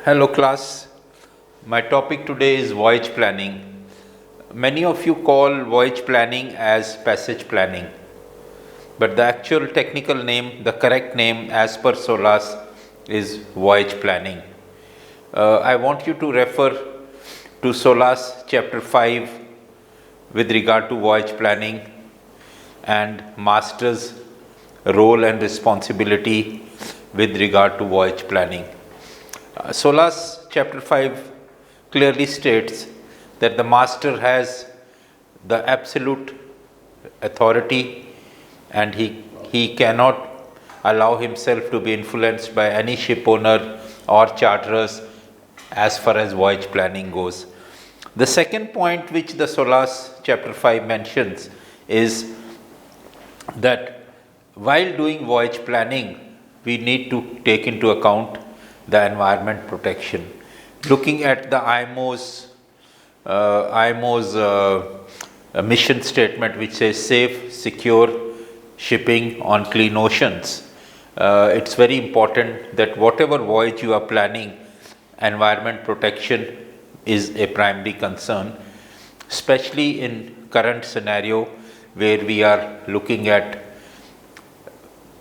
Hello class, my topic today is voyage planning. Many of you call voyage planning as passage planning, but the actual technical name, the correct name as per SOLAS is voyage planning. I want you to refer to SOLAS chapter 5 with regard to voyage planning and master's role and responsibility with regard to voyage planning. SOLAS chapter 5 clearly states that the master has the absolute authority and he cannot allow himself to be influenced by any ship owner or charterers as far as voyage planning goes. The second point which the SOLAS chapter 5 mentions is that while doing voyage planning, we need to take into account the environment protection. Looking at the IMO's mission statement, which says safe, secure shipping on clean oceans, it's very important that whatever voyage you are planning, environment protection is a primary concern, especially in current scenario where we are looking at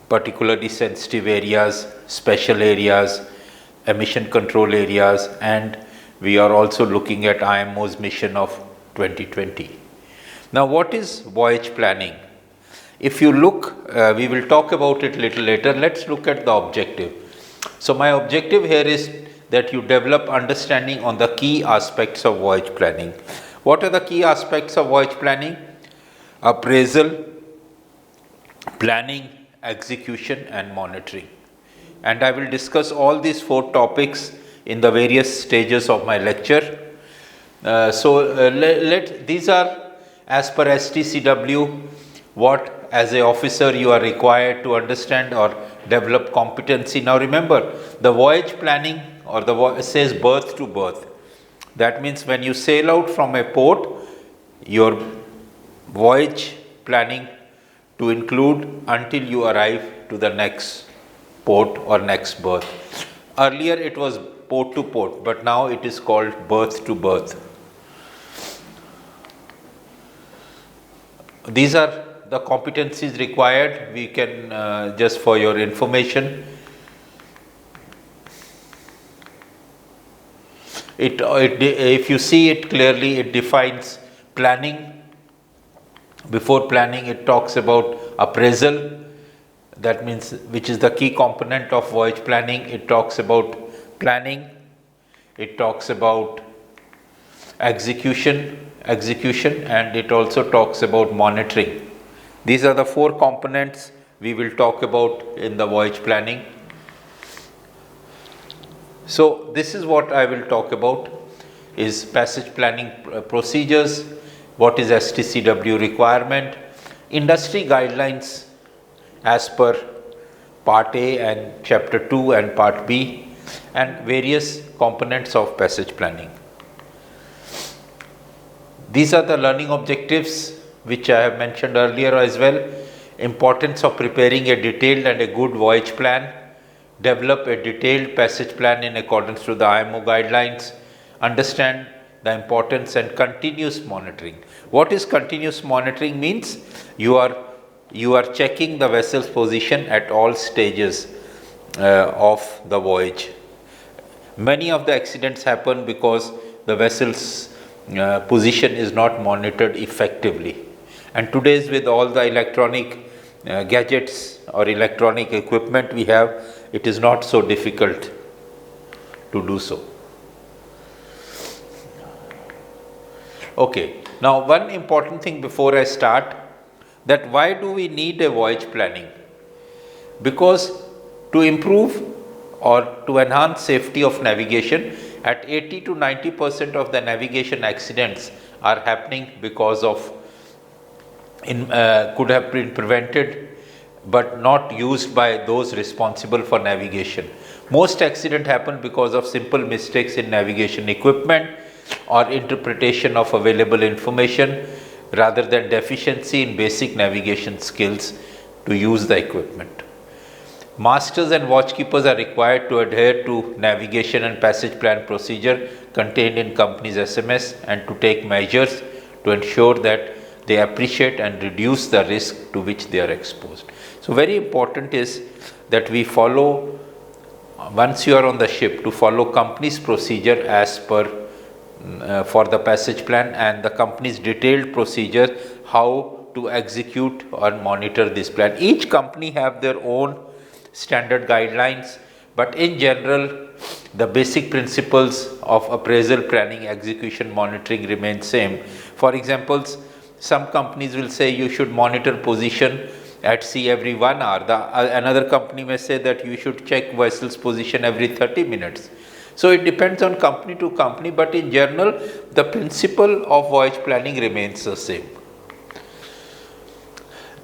particularly sensitive areas, special areas, emission control areas, and we are also looking at IMO's mission of 2020. Now, what is voyage planning? If you look, we will talk about it a little later. Let's look at the objective. So, my objective here is that you develop understanding on the key aspects of voyage planning. What are the key aspects of voyage planning? Appraisal, planning, execution, and monitoring. And I will discuss all these four topics in the various stages of my lecture. These are as per STCW what as a officer you are required to understand or develop competency. Now remember, the voyage planning or the says berth to berth. That means when you sail out from a port, your voyage planning to include until you arrive to the next port or next berth. Earlier it was port to port, but now it is called berth to berth. These are the competencies required. We can just for your information. If you see it clearly, it defines planning. Before planning, it talks about appraisal. That means which is the key component of voyage planning. It talks about planning, it talks about execution, and it also talks about monitoring. These are the four components we will talk about in the voyage planning. So this is what I will talk about is passage planning procedures, what is STCW requirement, industry guidelines as per part A and chapter 2 and part B, and various components of passage planning. These are the learning objectives which I have mentioned earlier as well. Importance of preparing a detailed and a good voyage plan. Develop a detailed passage plan in accordance to the IMO guidelines. Understand the importance and continuous monitoring. What is continuous monitoring means? You are checking the vessel's position at all stages of the voyage. Many of the accidents happen because the vessel's position is not monitored effectively. And today's with all the electronic gadgets or electronic equipment we have, it is not so difficult to do so. Okay, now one important thing before I start, that why do we need a voyage planning? Because to improve or to enhance safety of navigation, at 80 to 90% of the navigation accidents are happening because of could have been prevented but not used by those responsible for navigation. Most accidents happen because of simple mistakes in navigation equipment or interpretation of available information rather than deficiency in basic navigation skills to use the equipment. Masters and watchkeepers are required to adhere to navigation and passage plan procedure contained in company's SMS and to take measures to ensure that they appreciate and reduce the risk to which they are exposed. So very important is that we follow, once you are on the ship, to follow company's procedure as per for the passage plan and the company's detailed procedure how to execute or monitor this plan. Each company have their own standard guidelines, but in general the basic principles of appraisal, planning, execution, monitoring remain same. For examples, some companies will say you should monitor position at sea every 1 hour. Another company may say that you should check vessel's position every 30 minutes. So it depends on company to company, but in general the principle of voyage planning remains the same.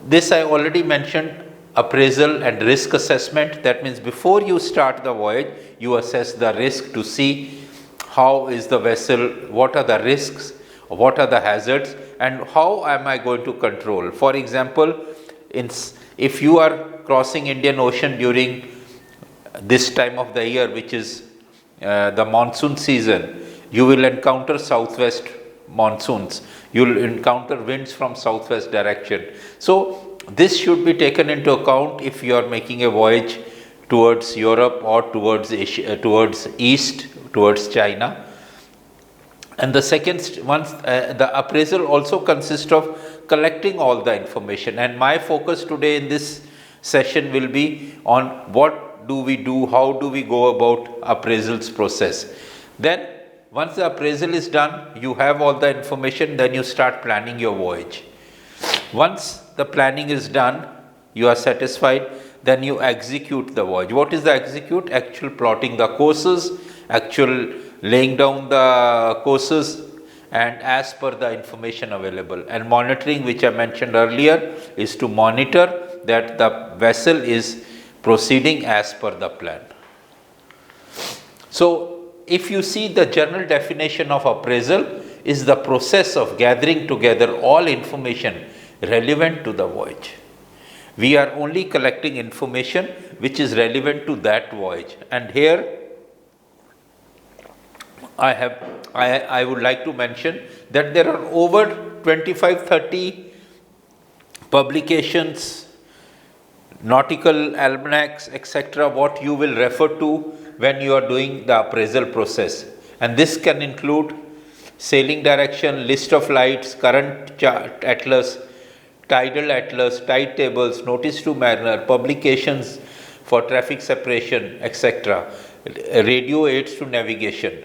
This I already mentioned, appraisal and risk assessment. That means before you start the voyage, you assess the risk to see how is the vessel, what are the risks, what are the hazards, and how am I going to control. For example, if you are crossing Indian Ocean during this time of the year, which is the monsoon season, you will encounter southwest monsoons, you will encounter winds from southwest direction. So this should be taken into account if you are making a voyage towards Europe or towards Asia, towards east, towards China. And the second one, the appraisal also consists of collecting all the information, and my focus today in this session will be on what do we do, how do we go about appraisals process. Then once the appraisal is done, you have all the information, then you start planning your voyage. Once the planning is done, you are satisfied, then you execute the voyage. What is the execute? Actual plotting the courses, actual laying down the courses, and as per the information available. And monitoring, which I mentioned earlier, is to monitor that the vessel is proceeding as per the plan. So if you see, the general definition of appraisal is the process of gathering together all information relevant to the voyage. We are only collecting information which is relevant to that voyage. And here I would like to mention that there are over 25-30 publications, nautical almanacs, etc., what you will refer to when you are doing the appraisal process. And this can include sailing direction, list of lights, current chart atlas, tidal atlas, tide tables, notice to mariner, publications for traffic separation, etc., radio aids to navigation,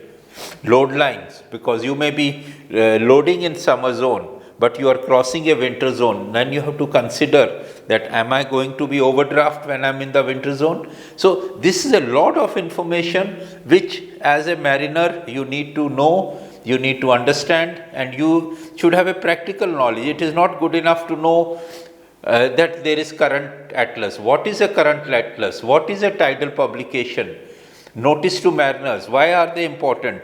load lines, because you may be loading in summer zone, but you are crossing a winter zone. Then you have to consider that, am I going to be overdraft when I'm in the winter zone? So this is a lot of information which as a mariner you need to know, you need to understand, and you should have a practical knowledge. It is not good enough to know that there is current atlas. What is a current atlas? What is a tidal publication? Notice to mariners. Why are they important?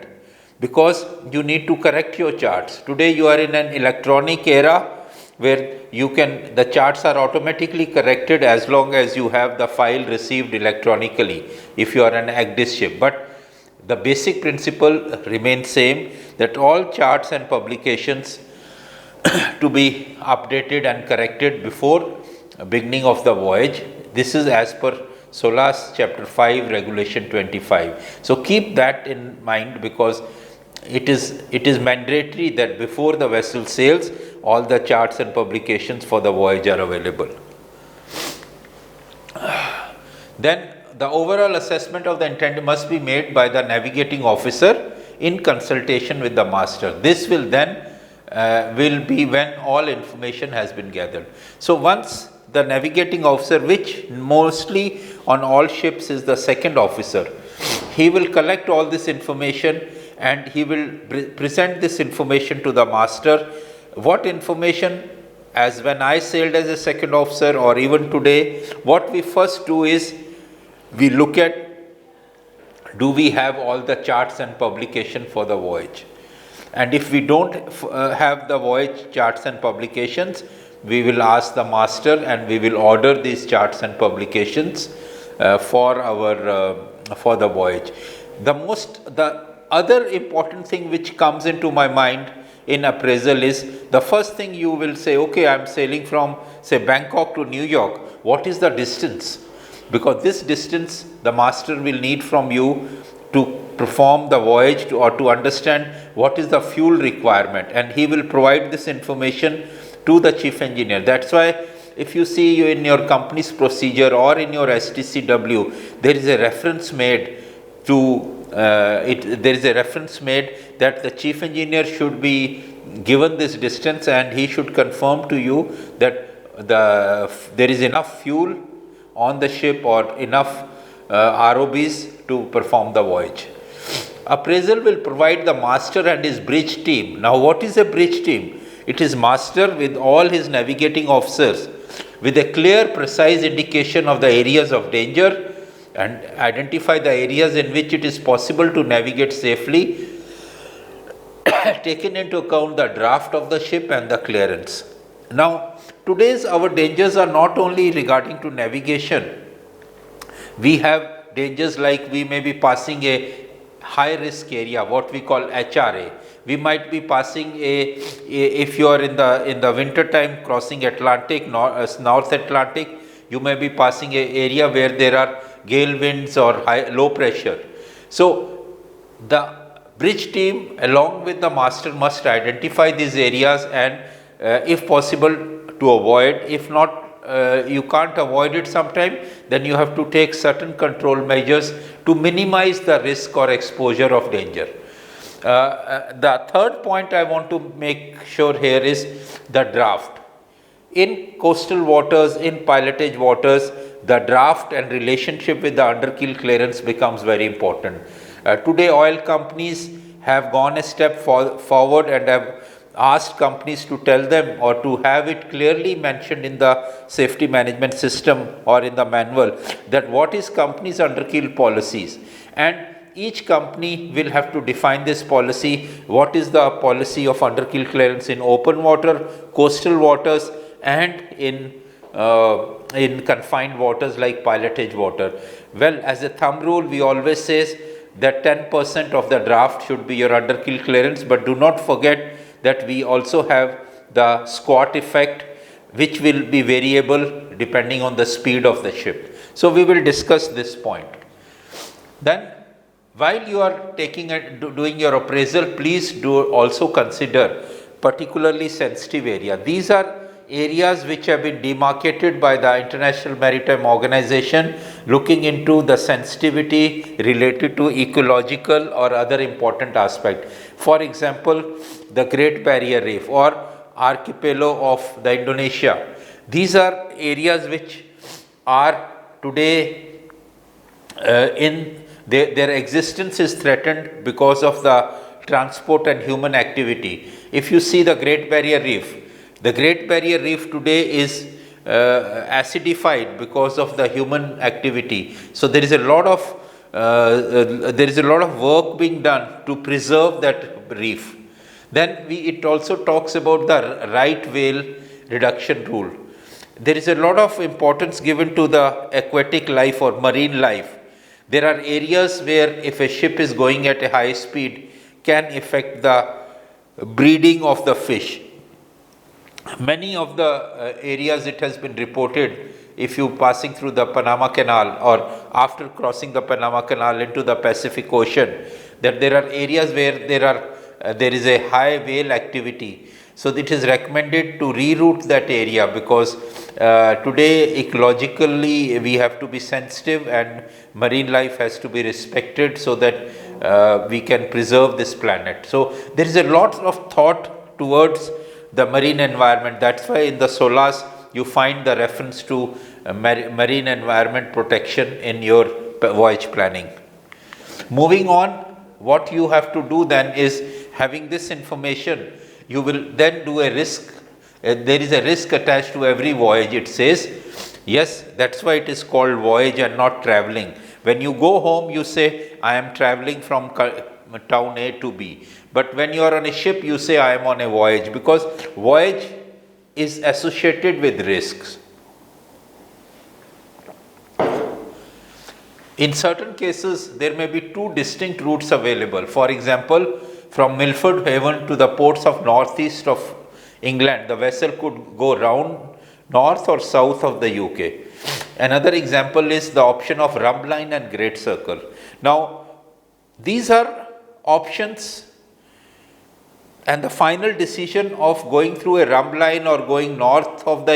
Because you need to correct your charts. Today you are in an electronic era where the charts are automatically corrected as long as you have the file received electronically if you are an EGDIS ship. But the basic principle remains same, that all charts and publications to be updated and corrected before beginning of the voyage. This is as per SOLAS chapter 5 regulation 25. So keep that in mind, because it is mandatory that before the vessel sails, all the charts and publications for the voyage are available. Then the overall assessment of the intent must be made by the navigating officer in consultation with the master. This will then will be when all information has been gathered. So once the navigating officer, which mostly on all ships is the second officer, he will collect all this information and he will present this information to the master. What information? As when I sailed as a second officer, or even today, what we first do is we look at, do we have all the charts and publication for the voyage? And if we don't have the voyage charts and publications, we will ask the master and we will order these charts and publications, for the voyage. The other important thing which comes into my mind in appraisal is, the first thing you will say, okay, I am sailing from say Bangkok to New York. What is the distance? Because this distance the master will need from you to perform the voyage or to understand what is the fuel requirement, and he will provide this information to the chief engineer. That's why if you see you in your company's procedure or in your STCW, there is a reference made to there is a reference made that the chief engineer should be given this distance, and he should confirm to you that there is enough fuel on the ship or enough ROBs to perform the voyage. Appraisal will provide the master and his bridge team. Now, what is a bridge team? It is master with all his navigating officers with a clear, precise indication of the areas of danger and identify the areas in which it is possible to navigate safely, taking into account the draft of the ship and the clearance. Now, today's our dangers are not only regarding to navigation. We have dangers like we may be passing a high risk area, what we call HRA. We might be passing if you are in the winter time crossing Atlantic, North Atlantic, you may be passing an area where there are gale winds or low pressure. So the bridge team along with the master must identify these areas and if possible to avoid. If not, you can't avoid it sometime, then you have to take certain control measures to minimize the risk or exposure of danger. The third point I want to make sure here is the draft. In coastal waters, in pilotage waters, the draft and relationship with the underkeel clearance becomes very important. Today, oil companies have gone a step forward and have asked companies to tell them or to have it clearly mentioned in the safety management system or in the manual that what is company's underkeel policies, and each company will have to define this policy. What is the policy of underkeel clearance in open water, coastal waters, and in confined waters like pilotage water? Well, as a thumb rule, we always say that 10% of the draft should be your underkeel clearance, but do not forget that we also have the squat effect, which will be variable depending on the speed of the ship. So we will discuss this point. Then, while you are doing your appraisal, please do also consider particularly sensitive area. These are areas which have been demarcated by the International Maritime Organization, looking into the sensitivity related to ecological or other important aspect. For example, the Great Barrier Reef or archipelago of the Indonesia. These are areas which are today their existence is threatened because of the transport and human activity. If you see the Great Barrier Reef today is acidified because of the human activity. So there is a lot of work being done to preserve that reef. Then it also talks about the right whale reduction rule. There is a lot of importance given to the aquatic life or marine life. There are areas where if a ship is going at a high speed, can affect the breeding of the fish. Many of the areas it has been reported, if you passing through the Panama Canal or after crossing the Panama Canal into the Pacific Ocean, that there are areas where there is a high whale activity. So it is recommended to reroute that area because today ecologically we have to be sensitive and marine life has to be respected so that we can preserve this planet. So there is a lot of thought towards the marine environment. That's why in the SOLAS you find the reference to marine environment protection in your voyage planning. Moving on, what you have to do then is, having this information, you will then do a risk. There is a risk attached to every voyage, it says. Yes, that's why it is called voyage and not traveling. When you go home, you say, I am traveling from town A to B. But when you are on a ship, you say, I am on a voyage, because voyage is associated with risks. In certain cases, there may be two distinct routes available. For example, from Milford Haven to the ports of northeast of England, the vessel could go round north or south of the UK. Another example is the option of Rumb Line and Great Circle. Now, these are options, and the final decision of going through a Rumb Line or going north of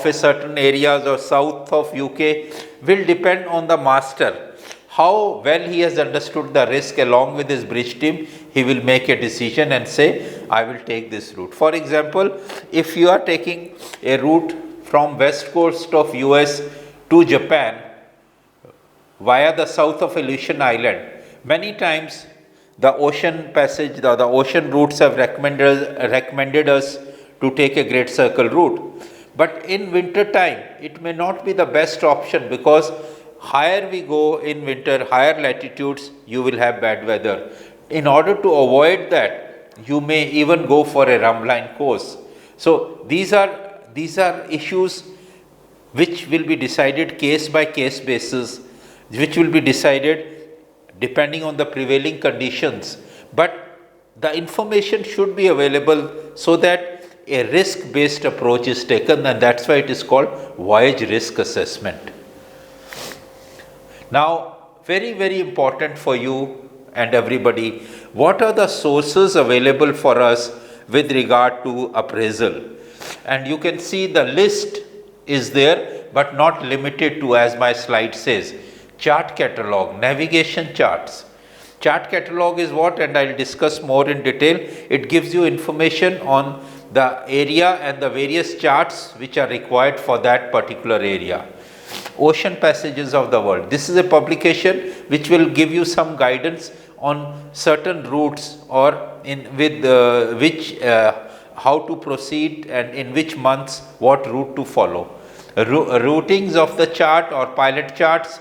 a certain areas or south of UK will depend on the master. How well he has understood the risk along with his bridge team, he will make a decision and say, I will take this route. For example, if you are taking a route from west coast of US to Japan via the south of Aleutian Island, many times the ocean passage, the ocean routes have recommended us to take a Great Circle route. But in winter time, it may not be the best option, because higher we go in winter, higher latitudes, you will have bad weather. In order to avoid that, you may even go for a Rumb Line course. So these are issues which will be decided case by case basis, which will be decided depending on the prevailing conditions. But the information should be available so that a risk-based approach is taken, and that's why it is called voyage risk assessment. Now, very, very important for you and everybody, what are the sources available for us with regard to appraisal? And you can see the list is there, but not limited to, as my slide says, chart catalog, navigation charts. Chart catalog is what, and I'll discuss more in detail. It gives you information on the area and the various charts which are required for that particular area. Ocean Passages of the World. This is a publication which will give you some guidance on certain routes, or how to proceed and in which months what route to follow. Routings of the chart or pilot charts.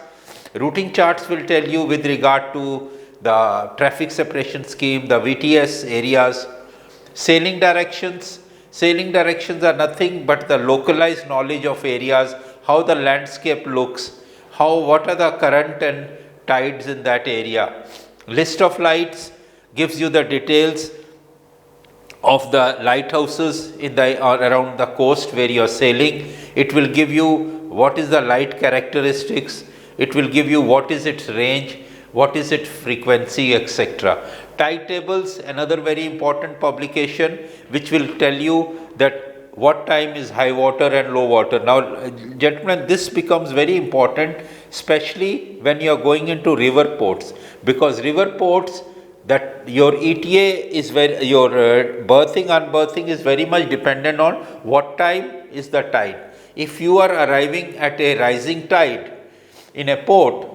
Routing charts will tell you with regard to the traffic separation scheme, the VTS areas. Sailing directions. Sailing directions are nothing but the localized knowledge of areas, how the landscape looks, what are the current and tides in that area. List of lights gives you the details of the lighthouses around the coast where you are sailing. It will give you what is the light characteristics. It will give you what is its range, what is its frequency, etc. Tide tables, another very important publication which will tell you that what time is high water and low water. Now, gentlemen, this becomes very important, especially when you are going into river ports, because river ports, that your ETA is your berthing, unberthing is very much dependent on what time is the tide. If you are arriving at a rising tide in a port,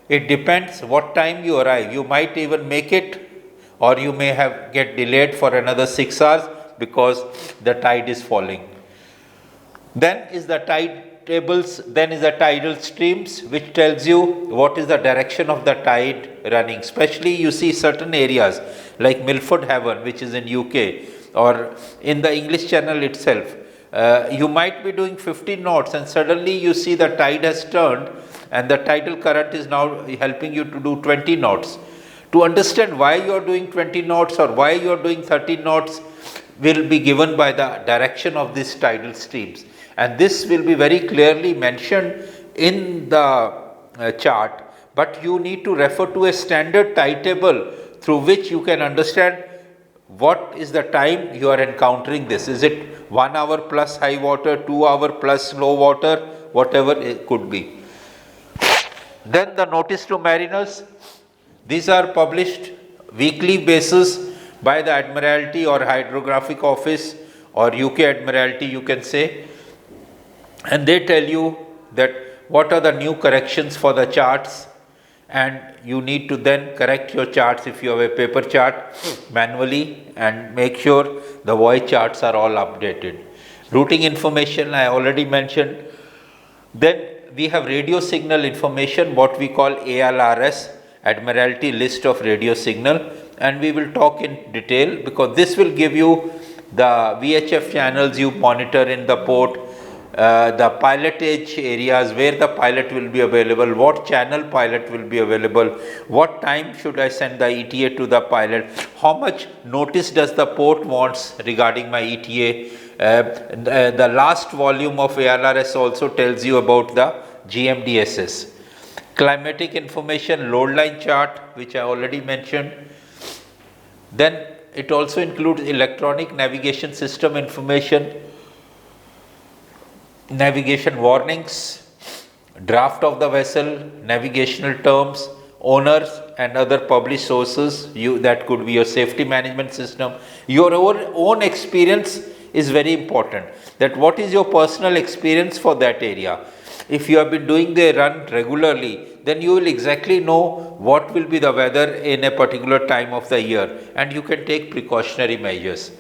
it depends what time you arrive. You might even make it, or you may get delayed for another 6 hours because the tide is falling. Then is the tide tables, then is the tidal streams, which tells you what is the direction of the tide running. Especially you see certain areas like Milford Haven, which is in UK, or in the English Channel itself. You might be doing 15 knots and suddenly you see the tide has turned and the tidal current is now helping you to do 20 knots. To understand why you are doing 20 knots or why you are doing 30 knots will be given by the direction of these tidal streams, and this will be very clearly mentioned in the chart, but you need to refer to a standard tide table through which you can understand what is the time you are encountering this. Is it 1 hour plus high water, 2 hour plus low water, whatever it could be. Then the notice to mariners. These are published weekly basis by the Admiralty or Hydrographic Office or UK Admiralty, you can say, and they tell you that what are the new corrections for the charts, and you need to then correct your charts if you have a paper chart manually and make sure the voyage charts are all updated. Routing information I already mentioned. Then we have radio signal information, what we call ALRS, Admiralty List of Radio Signal, and we will talk in detail because this will give you the VHF channels you monitor in the port, the pilotage areas, where the pilot will be available, what channel pilot will be available, what time should I send the ETA to the pilot, how much notice does the port wants regarding my ETA. The last volume of ALRS also tells you about the GMDSS. Climatic information, load line chart, which I already mentioned. Then it also includes electronic navigation system information, navigation warnings, draft of the vessel, navigational terms, owners and other published sources. That could be your safety management system. Your own experience is very important. That what is your personal experience for that area. If you have been doing the run regularly, then you will exactly know what will be the weather in a particular time of the year, and you can take precautionary measures.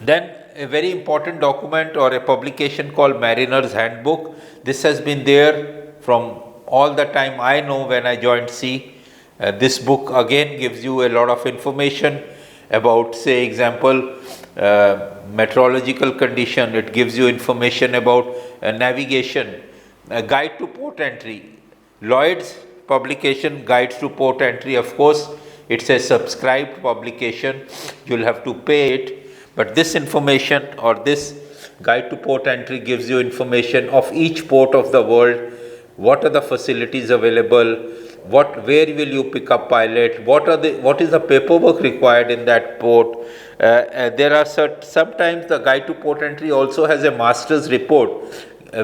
Then a very important document or a publication called Mariner's Handbook. This has been there from all the time I know when I joined sea. This book again gives you a lot of information about, say, example, meteorological condition. It gives you information about navigation, guide to port entry. Lloyd's publication, Guides to Port Entry, of course, it's a subscribed publication. You'll have to pay it. But this information or this Guide to Port Entry gives you information of each port of the world. What are the facilities available? Where will you pick up pilot? What is the paperwork required in that port? There are sometimes the Guide to Port Entry also has a master's report,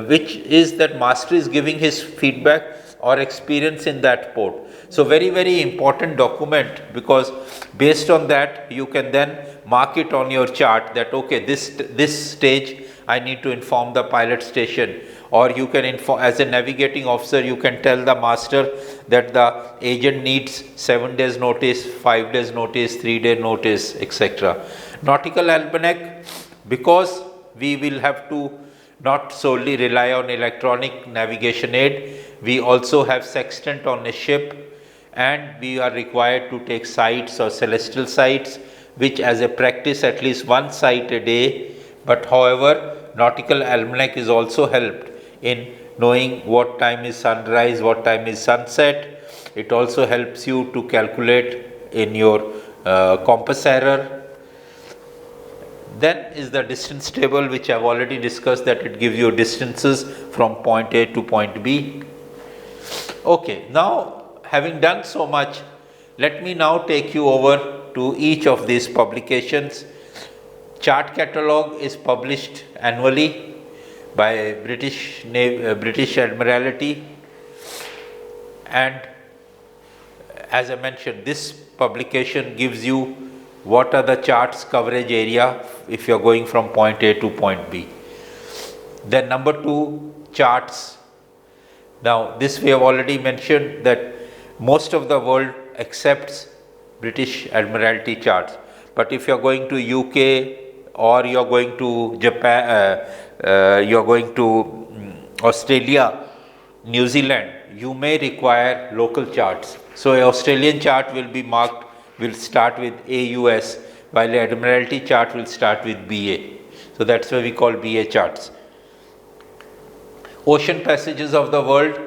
which is that master is giving his feedback or experience in that port. So very, very important document, because based on that you can then mark it on your chart that okay, this stage I need to inform the pilot station, or you can inform as a navigating officer, you can tell the master that the agent needs 7 days notice, 5 days notice, 3-day notice, etc. Nautical almanac, because we will have to not solely rely on electronic navigation aid, we also have sextant on a ship, and we are required to take sights or celestial sights, which as a practice at least one sight a day. But however, nautical almanac is also helped in knowing what time is sunrise, what time is sunset. It also helps you to calculate in your compass error. Then is the distance table, which I have already discussed, that it gives you distances from point A to point B. Okay, now having done so much, let me now take you over to each of these publications. Chart Catalogue is published annually by British Admiralty, and as I mentioned, this publication gives you what are the charts coverage area if you are going from point A to point B. Then number 2, charts. Now this we have already mentioned that most of the world accepts British Admiralty charts, but if you are going to UK or you are going to Japan, you are going to Australia, New Zealand, you may require local charts. So an Australian chart will be marked, will start with AUS, while the Admiralty chart will start with BA. So that's why we call BA charts. Ocean passages of the world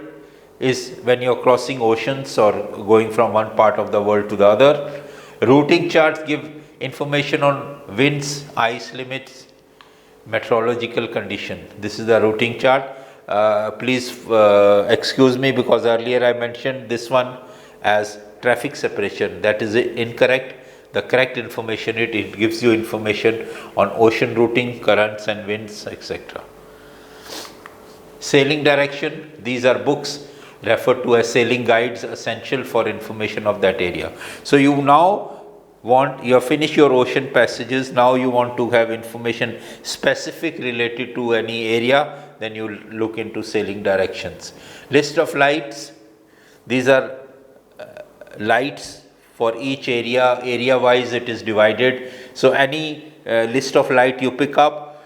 is when you are crossing oceans or going from one part of the world to the other. Routing charts give information on winds, ice limits, meteorological condition. This is the routing chart. Please excuse me, because earlier I mentioned this one as traffic separation. That is incorrect. The correct information, it gives you information on ocean routing, currents and winds, etc. Sailing direction, these are books referred to as sailing guides, essential for information of that area. So you now you have finished your ocean passages, now you want to have information specific related to any area, then you look into sailing directions. List of lights, these are lights for each area wise it is divided. So any list of light you pick up,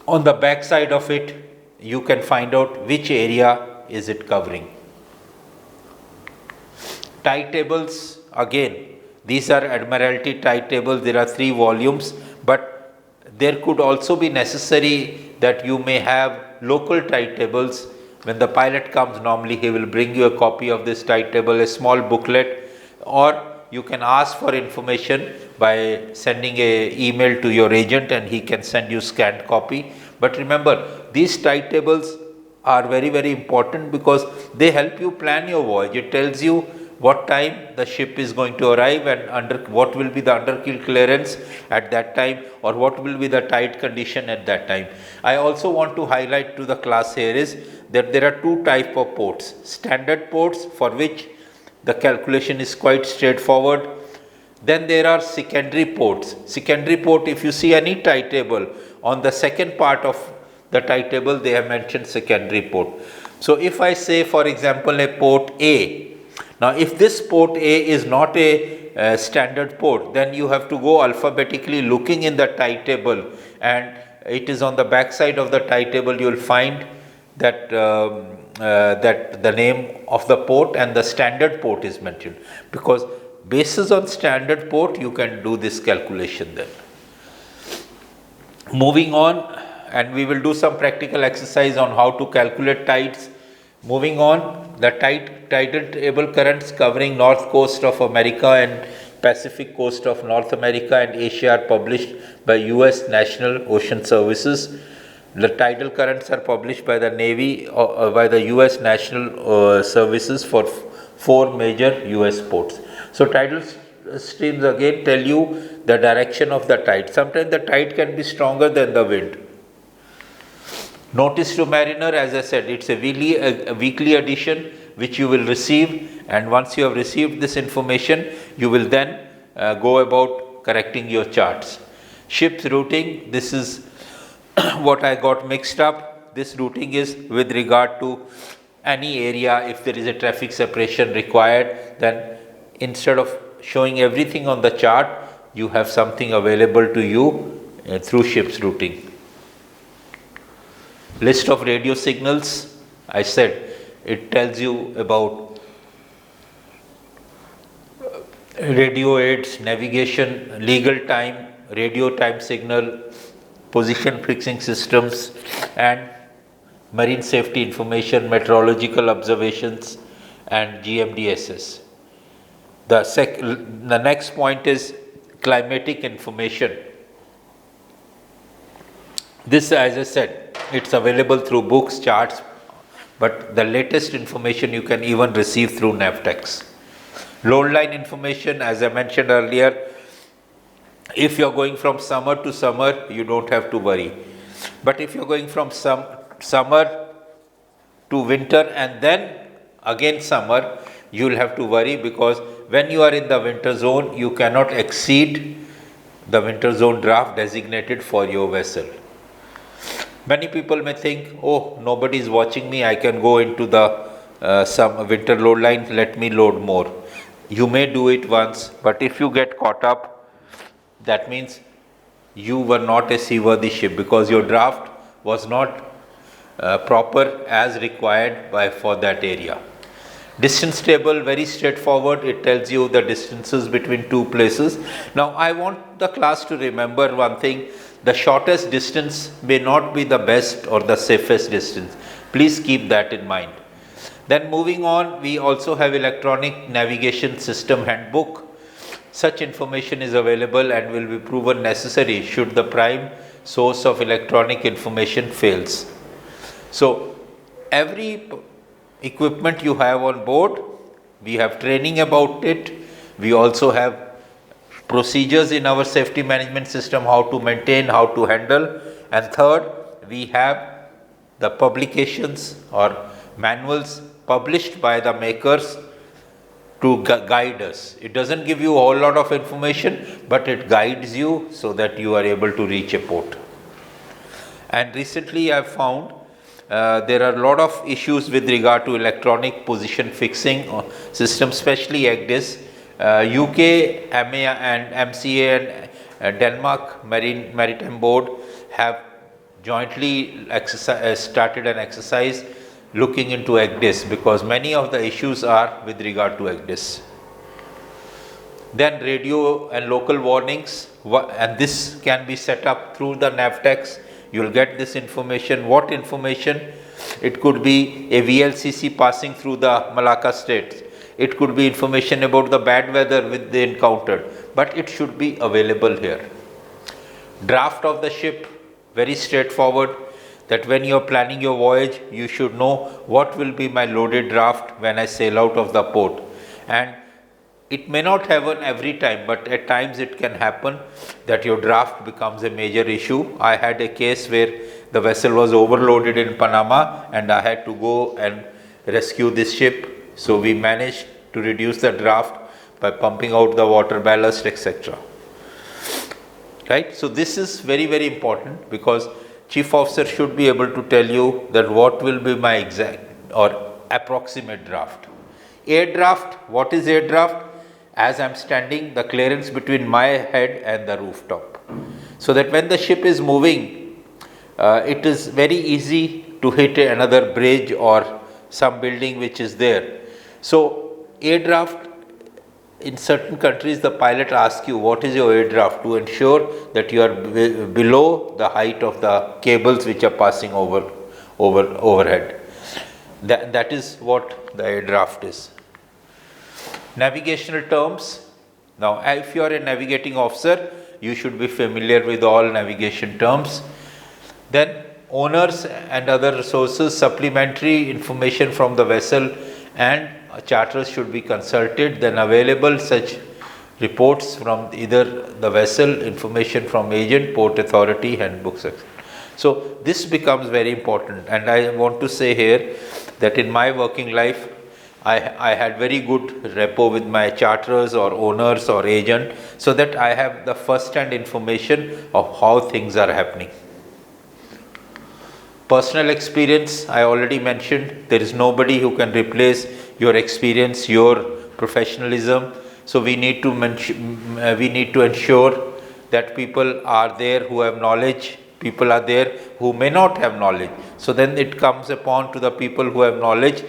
on the back side of it you can find out which area is it covering. Tide tables, again these are Admiralty tide tables, there are 3 volumes, but there could also be necessary that you may have local tide tables. When the pilot comes, normally he will bring you a copy of this tide table, a small booklet, or you can ask for information by sending a email to your agent and he can send you scanned copy. But remember, these tide tables are very, very important because they help you plan your voyage. It tells you what time the ship is going to arrive and what will be the underkeel clearance at that time, or what will be the tide condition at that time. I also want to highlight to the class here is that there are two types of ports. Standard ports, for which the calculation is quite straightforward. Then there are secondary ports. Secondary port, if you see any tide table, on the second part of the tide table they have mentioned secondary port. So if I say, for example, a port A, now if this port A is not a standard port, then you have to go alphabetically looking in the tide table, and it is on the back side of the tide table you will find that that the name of the port and the standard port is mentioned, because basis on standard port you can do this calculation then. Moving on, and we will do some practical exercise on how to calculate tides. Moving on, the tidal table currents covering north coast of America and Pacific coast of North America and Asia are published by US National Ocean Services. The tidal currents are published by the Navy by the US National Services for 4 major US ports. So tidal streams again tell you the direction of the tide. Sometimes the tide can be stronger than the wind. Notice to mariner, as I said, it's a weekly edition which you will receive, and once you have received this information, you will then go about correcting your charts. Ship's routing, this is what I got mixed up. This routing is with regard to any area. If there is a traffic separation required, then instead of showing everything on the chart, you have something available to you through ship's routing. List of radio signals, I said it tells you about radio aids, navigation, legal time, radio time signal, position fixing systems, and marine safety information, meteorological observations, and GMDSS. The next point is climatic information. This, as I said, it's available through books, charts, but the latest information you can even receive through Navtex. Load line information, as I mentioned earlier, if you're going from summer to summer, you don't have to worry. But if you're going from summer to winter and then again summer, you'll have to worry, because when you are in the winter zone, you cannot exceed the winter zone draft designated for your vessel. Many people may think, oh, nobody is watching me, I can go into the some winter load line, let me load more. You may do it once, but if you get caught up, that means you were not a seaworthy ship, because your draft was not proper as required for that area. Distance table, very straightforward. It tells you the distances between two places. Now, I want the class to remember one thing. The shortest distance may not be the best or the safest distance. Please keep that in mind. Then moving on, we also have electronic navigation system handbook. Such information is available and will be proven necessary should the prime source of electronic information fails. So, every equipment you have on board, we have training about it. We also have procedures in our safety management system, how to maintain, how to handle. And third, we have the publications or manuals published by the makers to guide us. It doesn't give you a whole lot of information, but it guides you so that you are able to reach a port. And recently I have found there are a lot of issues with regard to electronic position fixing system, especially EGDIS. UK, MA and MCA and Denmark Maritime Board have jointly started an exercise looking into EGDIS, because many of the issues are with regard to EGDIS. Then radio and local warnings, and this can be set up through the Navtex. You will get this information. What information? It could be a VLCC passing through the Malacca states. It could be information about the bad weather which they encountered, but it should be available here. Draft of the ship, very straightforward, that when you are planning your voyage, you should know what will be my loaded draft when I sail out of the port. And it may not happen every time, but at times it can happen that your draft becomes a major issue. I had a case where the vessel was overloaded in Panama and I had to go and rescue this ship. So we managed to reduce the draft by pumping out the water ballast, etc. Right? So this is very, very important, because chief officer should be able to tell you that what will be my exact or approximate draft. Air draft, what is air draft? As I am standing, the clearance between my head and the rooftop. So that when the ship is moving, it is very easy to hit another bridge or some building which is there. So air draft, in certain countries the pilot asks you what is your air draft, to ensure that you are below the height of the cables which are passing overhead. That is what the air draft is. Navigational terms. Now, if you are a navigating officer, you should be familiar with all navigation terms. Then owners and other resources, supplementary information from the vessel and charters should be consulted. Then available such reports from either the vessel, information from agent, port authority, handbooks, etc. So this becomes very important, and I want to say here that in my working life, I had very good rapport with my charterers or owners or agent, so that I have the first-hand information of how things are happening. Personal experience, I already mentioned, there is nobody who can replace your experience, your professionalism. So we need to ensure that people are there who have knowledge, people are there who may not have knowledge. So then it comes upon to the people who have knowledge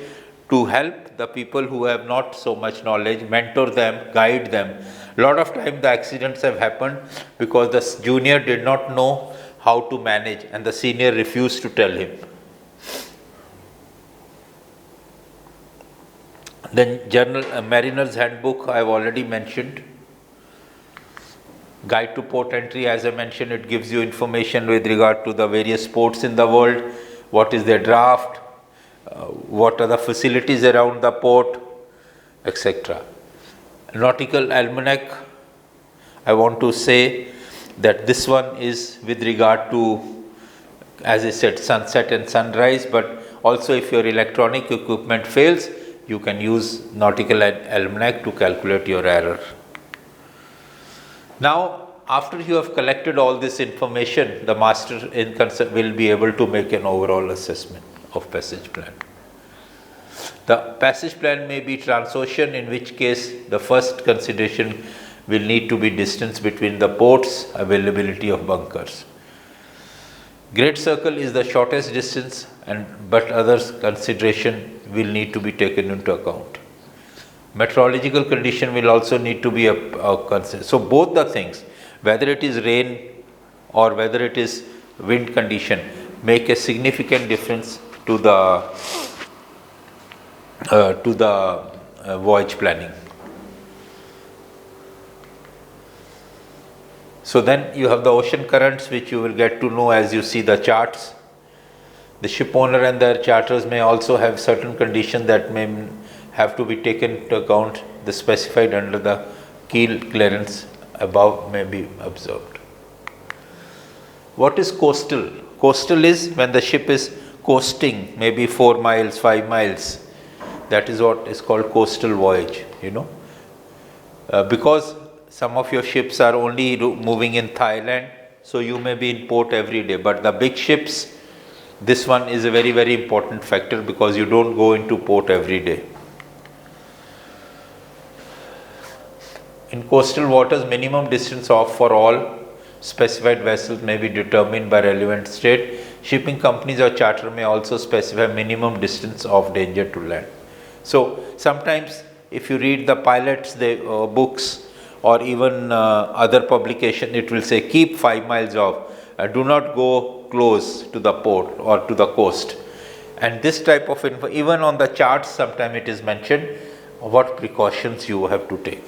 to help the people who have not so much knowledge, mentor them, guide them. A lot of time the accidents have happened because the junior did not know how to manage and the senior refused to tell him. Then Mariner's Handbook I have already mentioned. Guide to Port Entry, as I mentioned, it gives you information with regard to the various ports in the world, what is their draft, what are the facilities around the port, etc. Nautical Almanac, I want to say that this one is with regard to, as I said, sunset and sunrise, but also if your electronic equipment fails, you can use Nautical Almanac to calculate your error. Now, after you have collected all this information, the master will be able to make an overall assessment of passage plan. The passage plan may be transocean, in which case the first consideration will need to be distance between the ports, availability of bunkers. Great Circle is the shortest distance, but others consideration will need to be taken into account. Meteorological condition will also need to be considered. So both the things, whether it is rain or whether it is wind condition, make a significant difference to the voyage planning. So then you have the ocean currents, which you will get to know as you see the charts. The ship owner and their charters may also have certain conditions that may have to be taken into account. The specified under the keel clearance above may be observed. What is coastal? Coastal is when the ship is coasting, maybe 4 miles, 5 miles. That is what is called coastal voyage, because some of your ships are only moving in Thailand, so you may be in port every day. But the big ships, this one is a very, very important factor because you don't go into port every day. In coastal waters, minimum distance off for all specified vessels may be determined by relevant state. Shipping companies or charter may also specify minimum distance of danger to land. So sometimes if you read the pilots' books or even other publication, it will say keep 5 miles off, do not go close to the port or to the coast. And this type of info, even on the charts, sometime it is mentioned what precautions you have to take.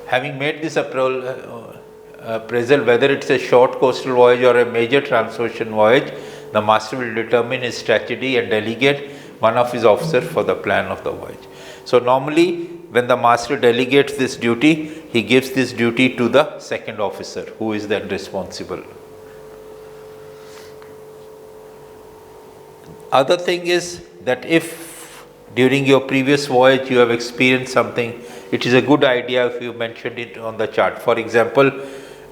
Having made this appraisal, whether it's a short coastal voyage or a major transocean voyage, the master will determine his strategy and delegate one of his officers for the plan of the voyage. So normally, when the master delegates this duty, he gives this duty to the second officer, who is then responsible. Other thing is that if during your previous voyage you have experienced something, it is a good idea if you mentioned it on the chart. For example,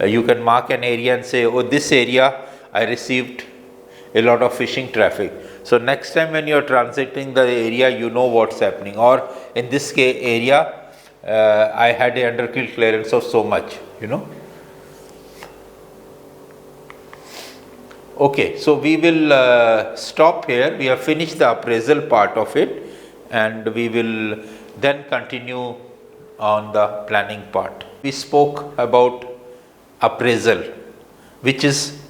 you can mark an area and say, oh, this area I received a lot of fishing traffic. So next time when you are transiting the area, you know what's happening. Or in this case area, I had a underkill clearance of so much, Okay, so we will stop here. We have finished the appraisal part of it, and we will then continue on the planning part. We spoke about appraisal, which is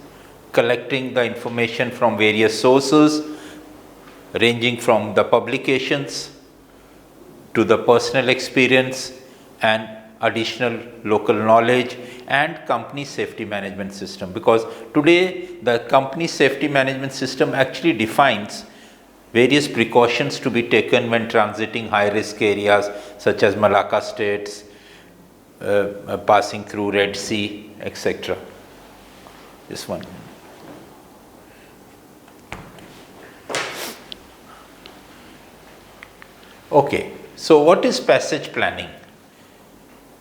collecting the information from various sources, ranging from the publications to the personal experience and additional local knowledge and company safety management system, because today the company safety management system actually defines various precautions to be taken when transiting high risk areas such as Malacca states, passing through Red Sea, etc. This one. Okay, so what is passage planning?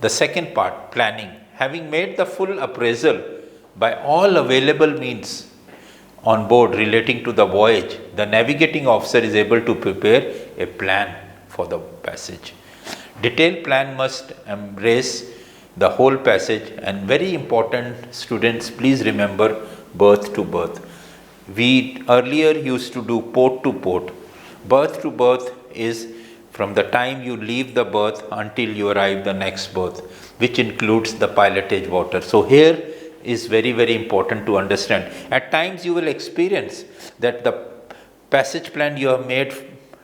The second part, planning. Having made the full appraisal by all available means on board relating to the voyage, the navigating officer is able to prepare a plan for the passage. Detailed plan must embrace the whole passage, and very important, students, please remember berth to berth. We earlier used to do port to port. Berth to berth is from the time you leave the berth until you arrive the next berth, which includes the pilotage water. So here is very, very important to understand. At times you will experience that the passage plan you have made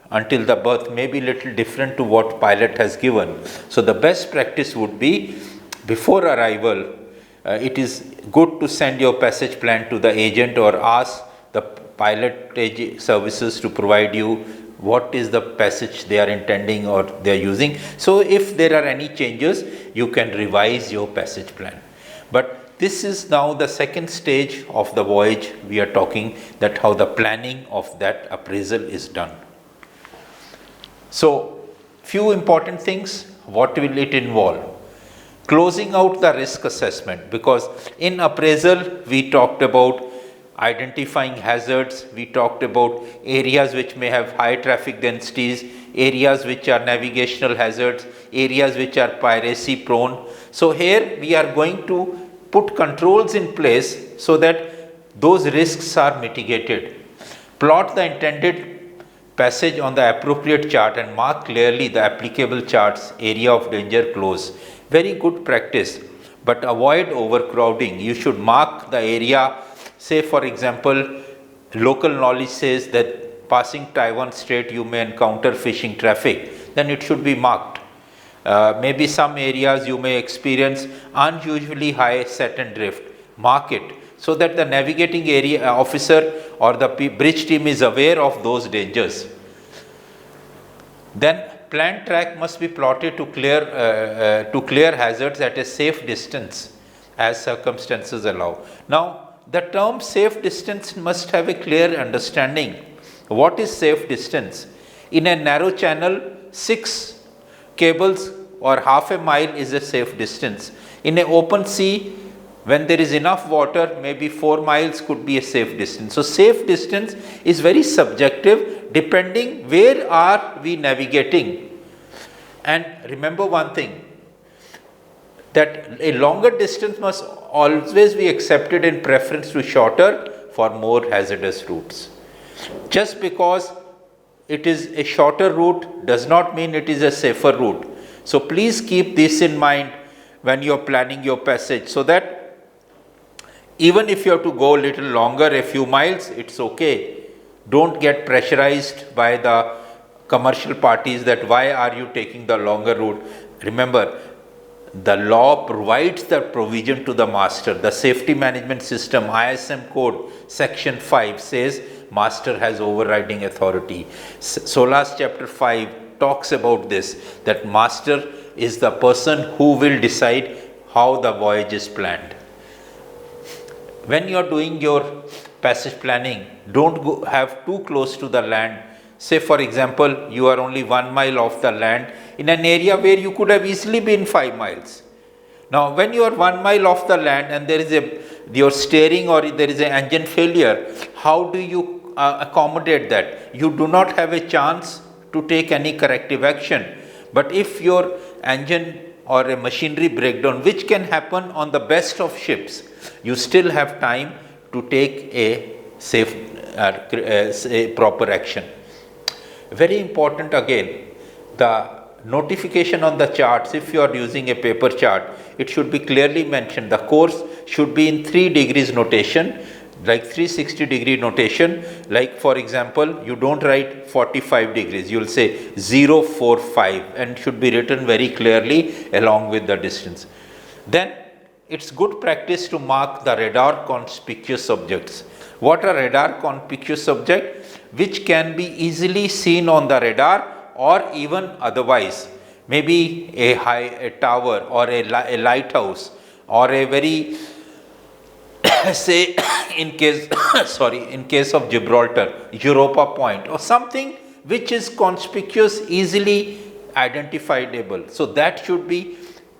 until the berth may be little different to what pilot has given. So the best practice would be, before arrival, it is good to send your passage plan to the agent or ask the pilotage services to provide you what is the passage they are intending or they are using. So if there are any changes, you can revise your passage plan. But this is now the second stage of the voyage. We are talking that how the planning of that appraisal is done. So few important things. What will it involve? Closing out the risk assessment, because in appraisal we talked about identifying hazards, we talked about areas which may have high traffic densities, areas which are navigational hazards, areas which are piracy prone. So here we are going to put controls in place so that those risks are mitigated. Plot the intended passage on the appropriate chart and mark clearly the applicable chart's area of danger close. Very good practice, but avoid overcrowding. You should mark the area. Say for example, local knowledge says that passing Taiwan Strait you may encounter fishing traffic, then it should be marked. Maybe some areas you may experience unusually high set and drift. Mark it so that the navigating area officer or the bridge team is aware of those dangers. Then planned track must be plotted to clear hazards at a safe distance as circumstances allow. Now, the term safe distance must have a clear understanding. What is safe distance? In a narrow channel, 6 cables or half a mile is a safe distance. In an open sea, when there is enough water, maybe 4 miles could be a safe distance. So safe distance is very subjective depending where are we navigating. And remember one thing, that a longer distance must always be accepted in preference to shorter for more hazardous routes. Just because it is a shorter route does not mean it is a safer route. So please keep this in mind when you're planning your passage, so that even if you have to go a little longer, a few miles, it's okay. Don't get pressurized by the commercial parties that why are you taking the longer route. Remember, the law provides the provision to the master. The safety management system, ISM code section 5 says master has overriding authority. SOLAS chapter 5 talks about this, that master is the person who will decide how the voyage is planned. When you are doing your passage planning, don't have too close to the land. Say for example, you are only 1 mile off the land in an area where you could have easily been 5 miles. Now, when you are 1 mile off the land and there is you're steering or there is an engine failure, how do you accommodate that? You do not have a chance to take any corrective action. But if your engine or a machinery breakdown, which can happen on the best of ships, you still have time to take a safe, proper action. Very important again, the notification on the charts. If you are using a paper chart, it should be clearly mentioned. The course should be in 3 degrees notation, like 360-degree notation. Like for example, you don't write 45 degrees, you will say 045 and should be written very clearly along with the distance. Then it's good practice to mark the radar conspicuous objects. What are radar conspicuous objects? Which can be easily seen on the radar or even otherwise. Maybe a tower or a lighthouse or a very say in case of Gibraltar, Europa Point or something which is conspicuous, easily identifiable. So that should be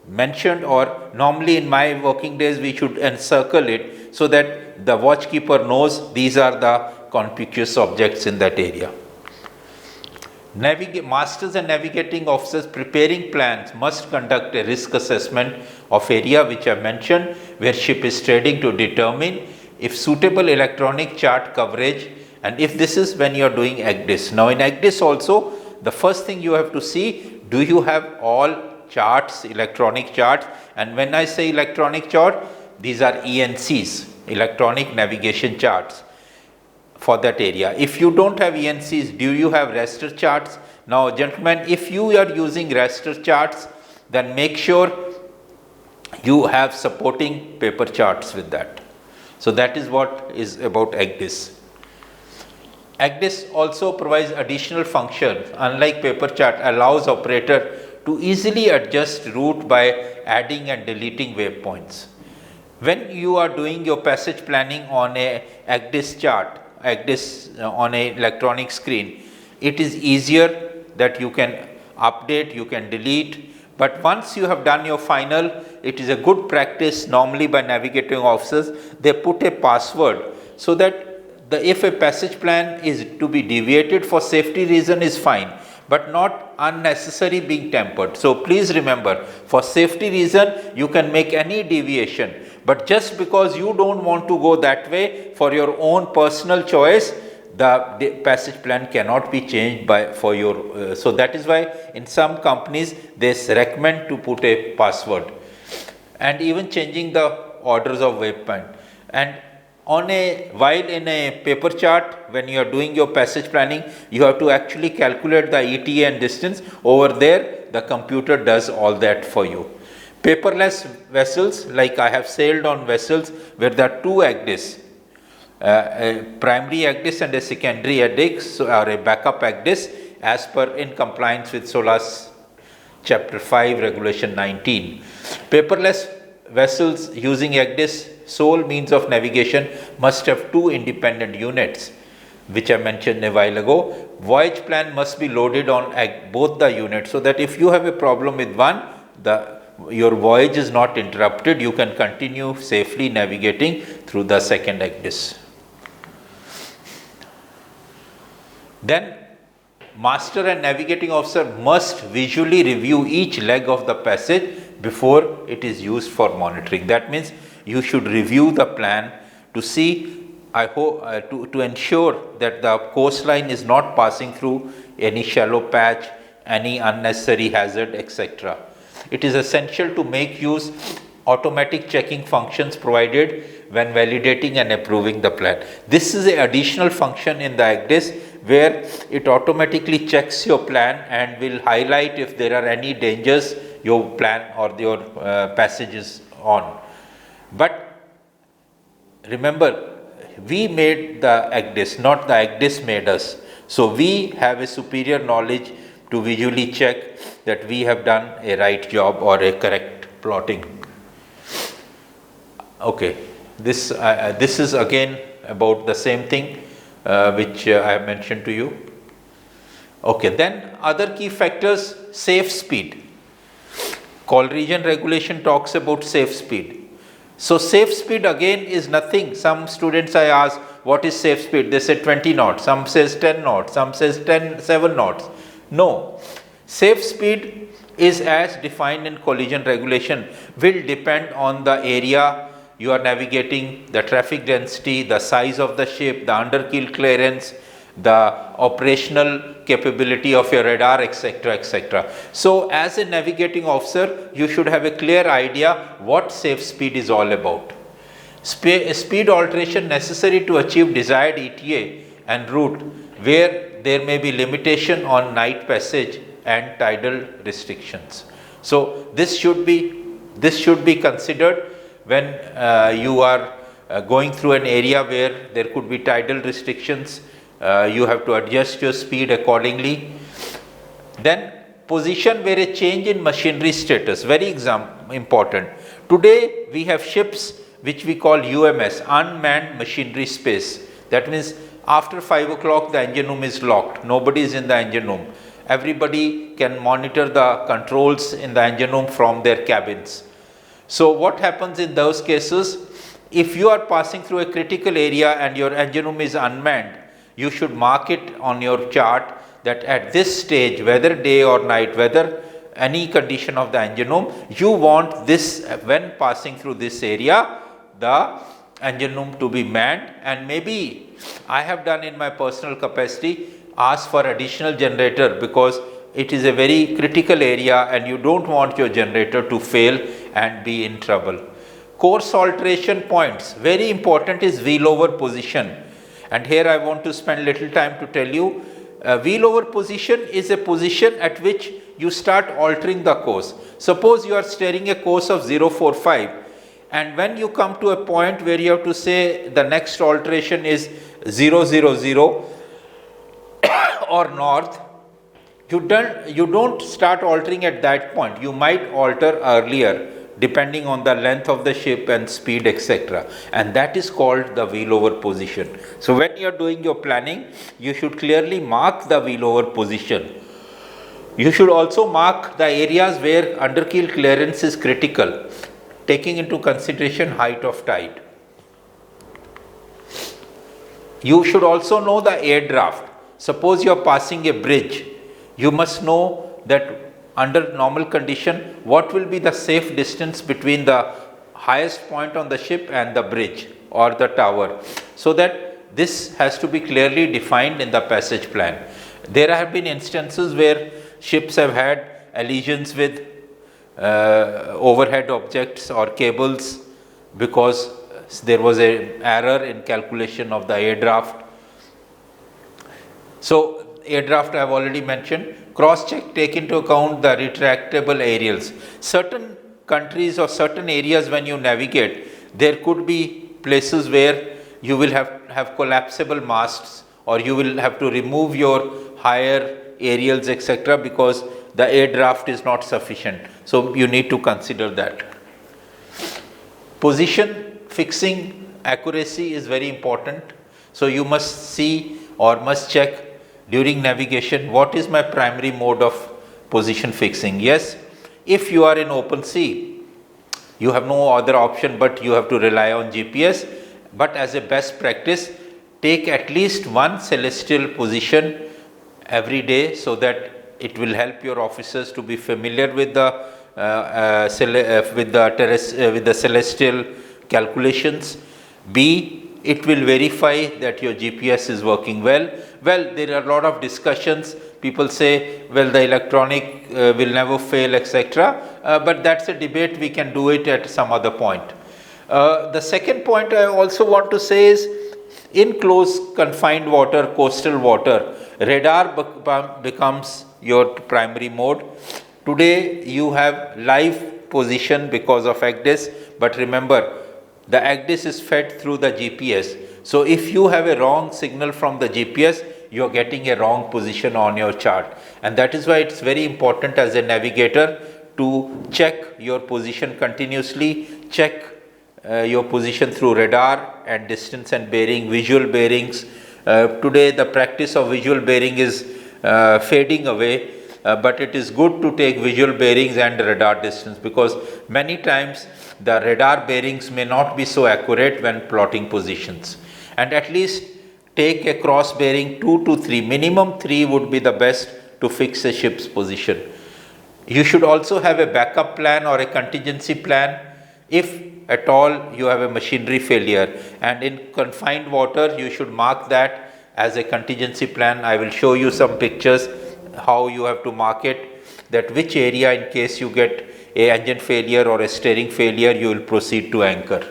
mentioned, or normally in my working days we should encircle it so that the watchkeeper knows these are the conspicuous objects in that area. Masters and navigating officers preparing plans must conduct a risk assessment of area which I mentioned where ship is trading to determine if suitable electronic chart coverage, and if this is when you are doing ECDIS. Now in ECDIS also, the first thing you have to see, do you have all charts, electronic charts? And when I say electronic chart, these are ENCs, electronic navigation charts for that area. If you don't have ENCs, do you have raster charts? Now gentlemen, if you are using raster charts, then make sure you have supporting paper charts with that. So that is what is about ECDIS. ECDIS also provides additional functions. Unlike paper chart, allows operator to easily adjust route by adding and deleting waypoints. When you are doing your passage planning on a ECDIS chart, ECDIS on a electronic screen, it is easier that you can update, you can delete. But once you have done your final, it is a good practice normally by navigating officers, they put a password so that if a passage plan is to be deviated for safety reason is fine, but not unnecessary being tampered. So please remember, for safety reason you can make any deviation, but just because you don't want to go that way for your own personal choice, the passage plan cannot be changed for your so that is why in some companies they recommend to put a password, and even changing the orders of waypoint. And while in a paper chart, when you are doing your passage planning, you have to actually calculate the ETA and distance. Over there, the computer does all that for you. Paperless vessels, like I have sailed on vessels where there are 2 ECDIS, a primary ECDIS and a secondary ECDIS, or a backup ECDIS, as per in compliance with SOLAS chapter 5 regulation 19. Paperless vessels using ECDIS sole means of navigation must have 2 independent units, which I mentioned a while ago. Voyage plan must be loaded on both the units, so that if you have a problem with one, your voyage is not interrupted. You can continue safely navigating through the second ECDIS. Then master and navigating officer must visually review each leg of the passage before it is used for monitoring. That means you should review the plan to see, I hope, to ensure that the coastline is not passing through any shallow patch any unnecessary hazard, etc. It is essential to make use automatic checking functions provided when validating and approving the plan. This is an additional function in the ACDIS where it automatically checks your plan and will highlight if there are any dangers your plan or your passage is on. But remember, we made the ACDIS, not the ACDIS made us. So we have a superior knowledge to visually check that we have done a right job or a correct plotting. Okay, this is again about the same thing which I have mentioned to you. Okay, then other key factors, safe speed. Call region regulation talks about safe speed. So safe speed again is nothing. Some students I ask, what is safe speed? They say 20 knots, some says 10 knots, some says 7 knots. No, safe speed is as defined in collision regulation, will depend on the area you are navigating, the traffic density, the size of the ship, the underkeel clearance, the operational capability of your radar, etc., etc. So as a navigating officer, you should have a clear idea what safe speed is all about. Speed alteration necessary to achieve desired ETA and route where there may be limitation on night passage and tidal restrictions. So this should be considered when you are going through an area where there could be tidal restrictions. You have to adjust your speed accordingly. Then position where a change in machinery status, very important. Today we have ships which we call UMS, unmanned machinery space. That means after 5 o'clock the engine room is locked, nobody is in the engine room. Everybody can monitor the controls in the engine room from their cabins. So what happens in those cases? If you are passing through a critical area and your engine room is unmanned, you should mark it on your chart that at this stage, whether day or night, whether any condition of the engine room, you want this, when passing through this area, the engine room to be manned. And maybe I have done in my personal capacity, ask for additional generator because it is a very critical area and you don't want your generator to fail and be in trouble. Course alteration points, very important is wheel over position. And here I want to spend little time to tell you, wheel over position is a position at which you start altering the course. Suppose you are steering a course of 045 and when you come to a point where you have to say the next alteration is 000 or north, you don't start altering at that point. You might alter earlier depending on the length of the ship and speed, etc. And that is called the wheel over position. So when you are doing your planning, you should clearly mark the wheel over position. You should also mark the areas where underkeel clearance is critical, taking into consideration height of tide. You should also know the air draft. Suppose you are passing a bridge, you must know that under normal condition, what will be the safe distance between the highest point on the ship and the bridge or the tower, so that this has to be clearly defined in the passage plan. There have been instances where ships have had allisions with overhead objects or cables because there was an error in calculation of the air draft. So air draft I have already mentioned. Cross check, take into account the retractable aerials. Certain countries or certain areas when you navigate, there could be places where you will have collapsible masts or you will have to remove your higher aerials, etc., because the air draft is not sufficient. So you need to consider that. Position fixing accuracy is very important. So you must see or must check during navigation, what is my primary mode of position fixing? Yes, if you are in open sea, you have no other option but you have to rely on GPS. But as a best practice, take at least one celestial position every day so that it will help your officers to be familiar with the celestial calculations. B, it will verify that your GPS is working well. Well, there are a lot of discussions. People say, well, the electronic will never fail, etc. But that's a debate. We can do it at some other point. The second point I also want to say is, in close confined water, coastal water, radar becomes your primary mode. Today you have live position because of ACDIS, but remember, the ACDIS is fed through the GPS. So if you have a wrong signal from the GPS, you are getting a wrong position on your chart. And that is why it's very important as a navigator to check your position continuously, check your position through radar and distance and bearing, visual bearings. Today the practice of visual bearing is fading away, but it is good to take visual bearings and radar distance, because many times the radar bearings may not be so accurate when plotting positions. And at least take a cross bearing 2 to 3, minimum 3 would be the best to fix a ship's position. You should also have a backup plan or a contingency plan if at all you have a machinery failure, and in confined water you should mark that as a contingency plan. I will show you some pictures how you have to mark it, that which area in case you get a engine failure or a steering failure you will proceed to anchor.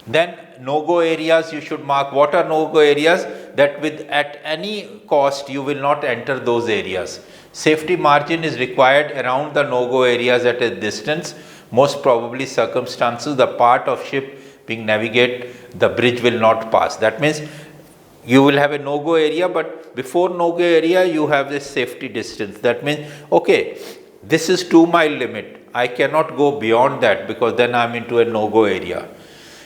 Then no-go areas you should mark. What are no-go areas? That with at any cost you will not enter those areas. Safety margin is required around the no-go areas at a distance. Most probably circumstances, the part of ship being navigated, the bridge will not pass. That means you will have a no-go area, but before no-go area you have this safety distance. That means, okay, this is 2 mile limit. I cannot go beyond that because then I am into a no-go area.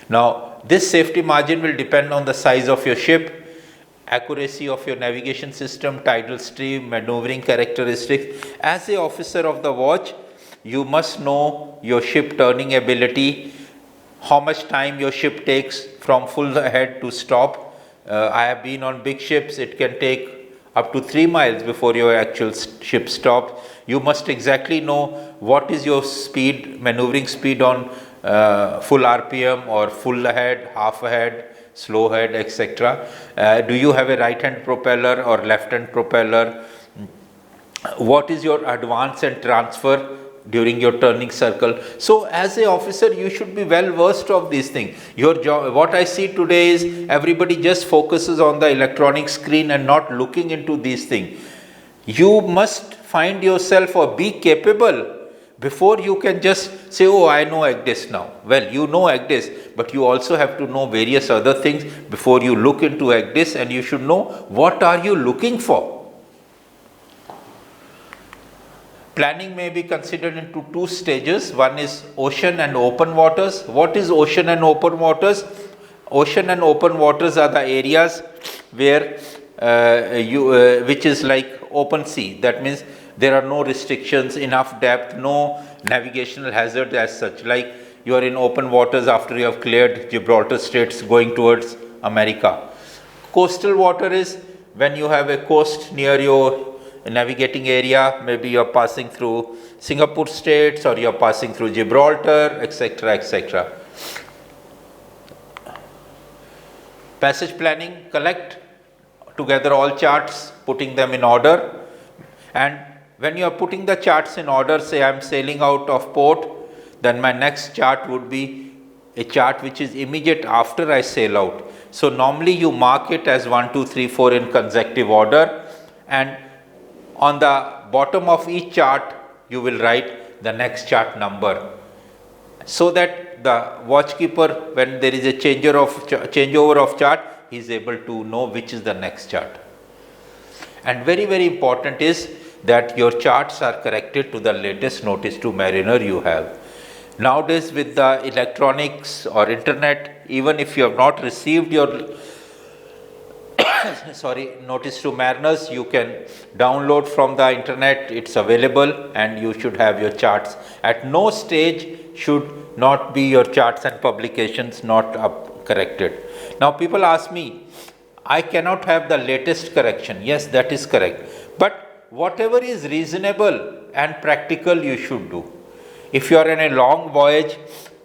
Now, this safety margin will depend on the size of your ship, accuracy of your navigation system, tidal stream, maneuvering characteristics. As an officer of the watch, you must know your ship turning ability, how much time your ship takes from full ahead to stop. I have been on big ships, it can take up to 3 miles before your actual ship stops. You must exactly know what is your speed, maneuvering speed on full RPM or full ahead, half ahead, slow ahead, etc. Do you have a right hand propeller or left hand propeller? What is your advance and transfer during your turning circle? So as a officer you should be well versed of these things. Your job, what I see today is everybody just focuses on the electronic screen and not looking into these things. You must find yourself or be capable before you can just say, oh, I know ACDIS now. Well, you know ACDIS, but you also have to know various other things before you look into ACDIS, and you should know what are you looking for. Planning may be considered into 2 stages. One is ocean and open waters. What is ocean and open waters? Ocean and open waters are the areas where which is like open sea. That means there are no restrictions, enough depth, no navigational hazard as such. Like you are in open waters after you have cleared Gibraltar Straits going towards America. Coastal water is when you have a coast near your navigating area, maybe you are passing through Singapore Straits or you are passing through Gibraltar, etc., etc. Passage planning, collect together all charts, putting them in order, and when you are putting the charts in order, say I am sailing out of port, then my next chart would be a chart which is immediate after I sail out. So normally you mark it as 1, 2, 3, 4 in consecutive order, and on the bottom of each chart you will write the next chart number, so that the watchkeeper, when there is a changeover of chart, he is able to know which is the next chart. And very, very important is that your charts are corrected to the latest notice to mariner you have. Nowadays with the electronics or internet, even if you have not received your notice to mariners, you can download from the internet, it's available, and you should have your charts. At no stage should not be your charts and publications not corrected. Now people ask me, I cannot have the latest correction. Yes, that is correct, but whatever is reasonable and practical you should do. If you are in a long voyage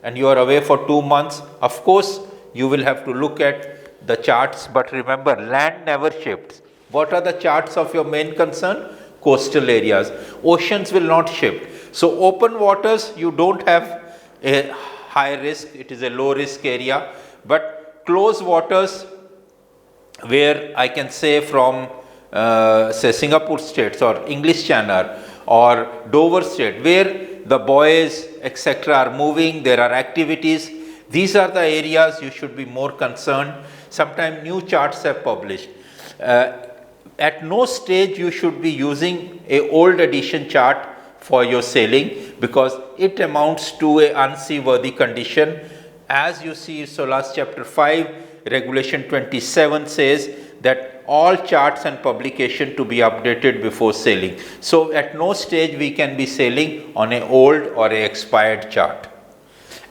and you are away for 2 months, of course you will have to look at the charts, but remember, land never shifts. What are the charts of your main concern? Coastal areas. Oceans will not shift. So open waters, you don't have a high risk, it is a low risk area, but closed waters, where I can say from say Singapore Straits or English Channel or Dover Strait, where the buoys etc. are moving, there are activities, these are the areas you should be more concerned. Sometimes new charts have published. At no stage you should be using a old edition chart for your sailing, because it amounts to a unseaworthy condition. As you see, SOLAS chapter 5 regulation 27 says that all charts and publication to be updated before sailing. So at no stage we can be sailing on a old or a expired chart.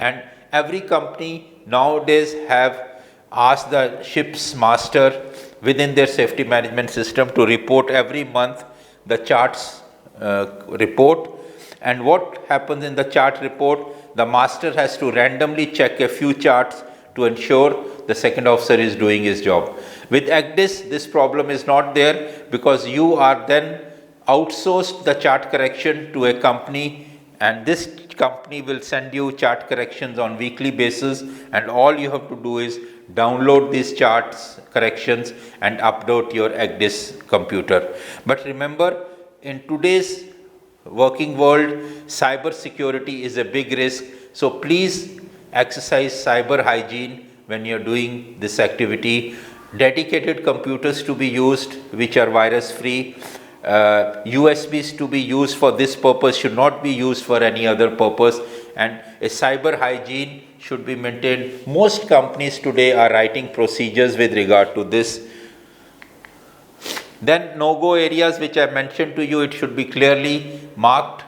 And every company nowadays have asked the ship's master within their safety management system to report every month the charts report. And what happens in the chart report, the master has to randomly check a few charts to ensure the second officer is doing his job. With ACDIS, this problem is not there, because you are then outsourced the chart correction to a company, and this company will send you chart corrections on weekly basis, and all you have to do is download these charts corrections and upload your ACDIS computer. But remember, in today's working world, cyber security is a big risk, so please exercise cyber hygiene when you are doing this activity. Dedicated computers to be used which are virus free. USBs to be used for this purpose, should not be used for any other purpose, and a cyber hygiene should be maintained. Most companies today are writing procedures with regard to this. Then no-go areas, which I mentioned to you, it should be clearly marked,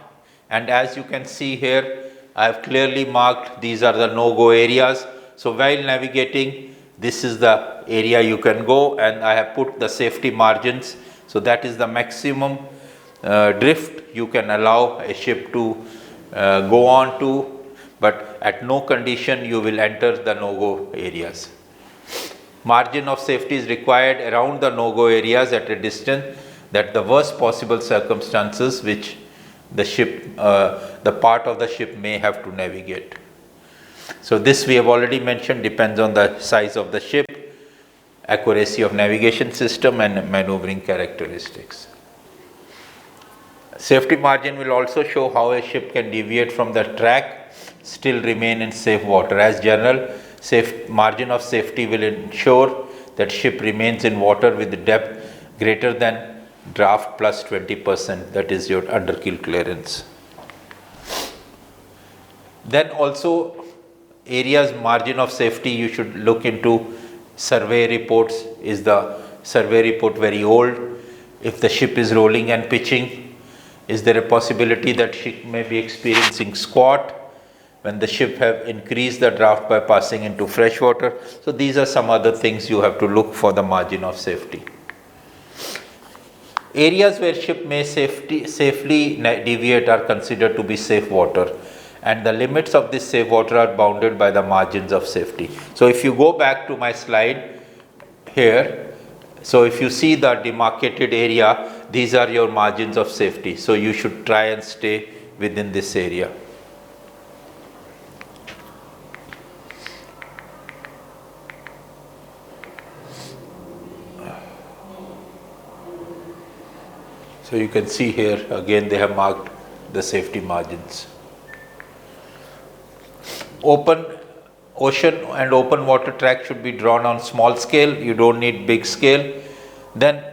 and as you can see here, I have clearly marked these are the no-go areas. So while navigating, this is the area you can go, and I have put the safety margins. So that is the maximum drift you can allow a ship to go on to, but at no condition you will enter the no-go areas. Margin of safety is required around the no-go areas at a distance that the worst possible circumstances which the ship, the part of the ship may have to navigate. So this we have already mentioned, depends on the size of the ship, accuracy of navigation system and maneuvering characteristics. Safety margin will also show how a ship can deviate from the track, still remain in safe water. As general, margin of safety will ensure that ship remains in water with depth greater than draft plus 20%, that is your underkeel clearance. Then also areas margin of safety you should look into. Survey reports, is the survey report very old? If the ship is rolling and pitching, is there a possibility that ship may be experiencing squat when the ship have increased the draft by passing into fresh water? So these are some other things you have to look for the margin of safety. Areas where ship may safely deviate are considered to be safe water, and the limits of this safe water are bounded by the margins of safety. So if you go back to my slide here, so if you see the demarcated area, these are your margins of safety. So you should try and stay within this area. So you can see here again they have marked the safety margins. Open ocean and open water track should be drawn on small scale, you don't need big scale. Then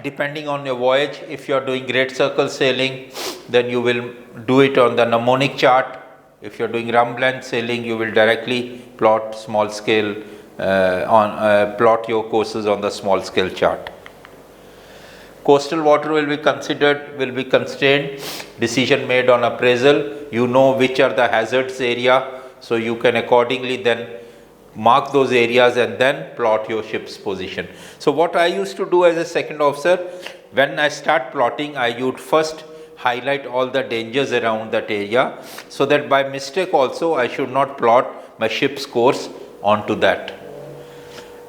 depending on your voyage, if you are doing great circle sailing, then you will do it on the mnemonic chart. If you are doing rumblance sailing, you will directly plot small scale plot your courses on the small scale chart. Coastal water will be constrained, decision made on appraisal. You know which are the hazards area, so you can accordingly then mark those areas and then plot your ship's position. So what I used to do as a second officer, when I start plotting, I would first highlight all the dangers around that area, so that by mistake also I should not plot my ship's course onto that.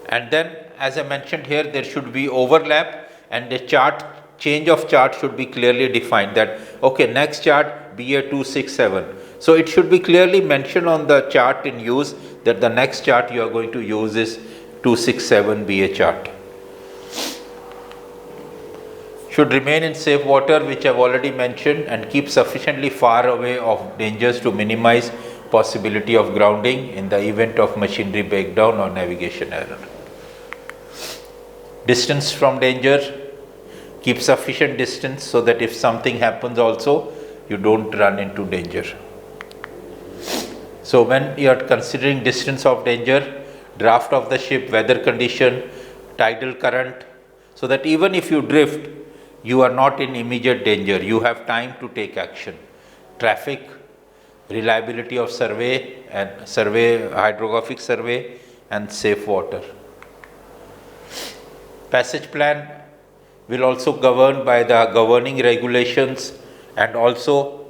And then, as I mentioned here, there should be overlap, and the chart, change of chart should be clearly defined, that okay, next chart BA267. So it should be clearly mentioned on the chart in use that the next chart you are going to use is 267 BA chart. Should remain in safe water, which I have already mentioned, and keep sufficiently far away of dangers to minimize possibility of grounding in the event of machinery breakdown or navigation error. Distance from danger, keep sufficient distance so that if something happens also, you don't run into danger. So when you are considering distance of danger, draft of the ship, weather condition, tidal current, so that even if you drift, you are not in immediate danger, you have time to take action. Traffic, reliability of survey and hydrographic survey, and safe water. Passage plan will also govern by the governing regulations, and also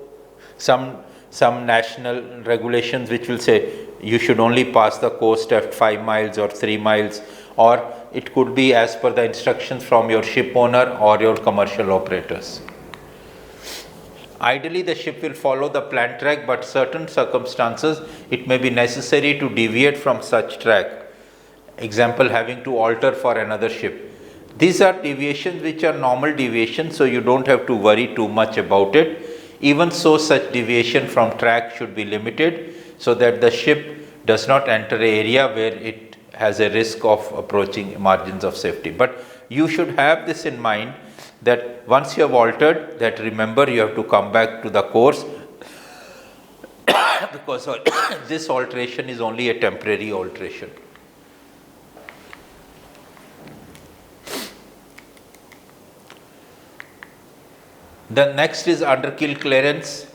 some national regulations which will say you should only pass the coast at 5 miles or 3 miles, or it could be as per the instructions from your ship owner or your commercial operators. Ideally, the ship will follow the planned track, but certain circumstances it may be necessary to deviate from such track. Example, having to alter for another ship. These are deviations which are normal deviations, so you don't have to worry too much about it. Even so, such deviation from track should be limited so that the ship does not enter an area where it has a risk of approaching margins of safety. But you should have this in mind that once you have altered, that remember you have to come back to the course because this alteration is only a temporary alteration. The next is under keel clearance.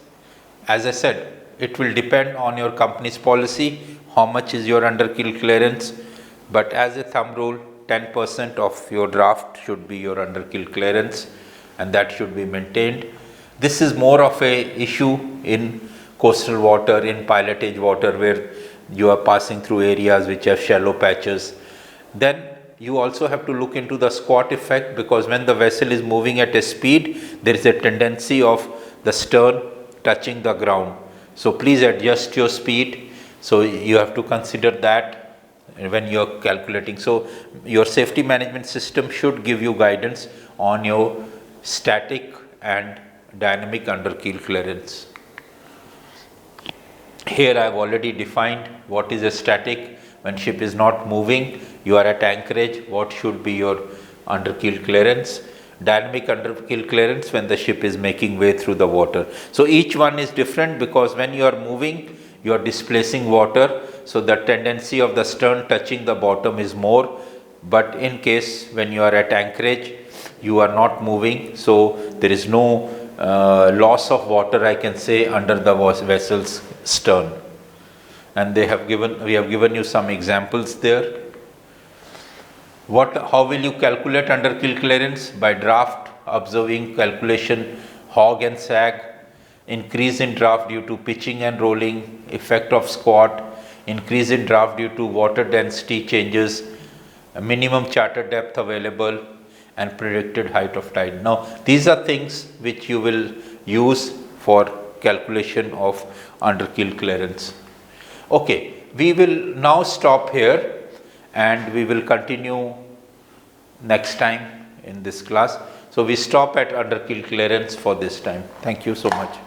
As I said, it will depend on your company's policy, how much is your under keel clearance, but as a thumb rule, 10% of your draft should be your under keel clearance, and that should be maintained. This is more of a issue in coastal water, in pilotage water, where you are passing through areas which have shallow patches. Then you also have to look into the squat effect, because when the vessel is moving at a speed, there is a tendency of the stern touching the ground. So please adjust your speed. So you have to consider that when you are calculating. So your safety management system should give you guidance on your static and dynamic under keel clearance. Here I have already defined what is a static. When ship is not moving, you are at anchorage, what should be your under keel clearance. Dynamic under keel clearance when the ship is making way through the water. So each one is different, because when you are moving, you are displacing water, so the tendency of the stern touching the bottom is more. But in case when you are at anchorage, you are not moving, so there is no loss of water, I can say, under the vessel's stern. And we have given you some examples there. How will you calculate under keel clearance? By draft, observing calculation, hog and sag, increase in draft due to pitching and rolling, effect of squat, increase in draft due to water density changes, a minimum charter depth available, and predicted height of tide. Now, these are things which you will use for calculation of under keel clearance. Okay, we will now stop here and we will continue next time in this class. So we stop at under keel clearance for this time. Thank you so much.